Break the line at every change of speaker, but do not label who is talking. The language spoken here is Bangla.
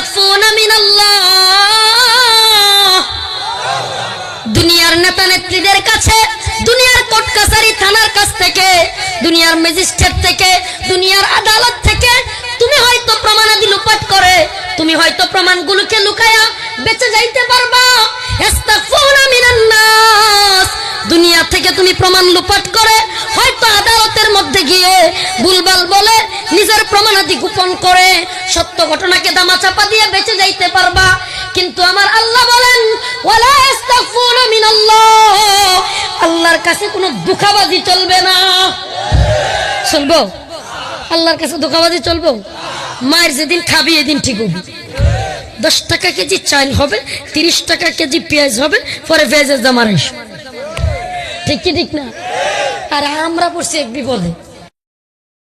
ইস্তাগফুনা মিনাল্লাহ। দুনিয়ার নেতা নেত্রীদের কাছে, দুনিয়ার কোর্ট কাছারি থানার কাছ থেকে, দুনিয়ার ম্যাজিস্ট্রেট থেকে, দুনিয়ার আদালত থেকে তুমি হয়তো প্রমাণাদি লুপাট করে, তুমি হয়তো প্রমাণগুলোকে লুকায়া বেঁচে যাইতে পারবা। ইস্তাগফুনা মিনান্নাস, দুনিয়া থেকে তুমি প্রমাণ লুপাট করে হয়তো আদালতের মধ্যে গিয়ে ভুলভাল বলে নিজের প্রমাণাদি গোপন করে সত্য ঘটনাকে দামাচাপা দিয়ে বেঁচে যাইতে পারবা। কিন্তু আমার আল্লাহ বলেন ওয়ালা ইস্তাগফুনা মিনাল্লাহ, আল্লাহর কাছে কোনো ধোঁকাবাজি চলবে না। চলবো? আল্লাহর কাছে ধোঁকাবাজি চলবো? মায়ের যেদিন খাবি এদিন ঠিক হবে। 10 টাকা কেজি চাল হবে, 30 টাকা কেজি পেঁয়াজ হবে, পরে ভেজের দাম 250। ঠিক কি ঠিক না? আর আমরা পড়ছি এক বিপদে।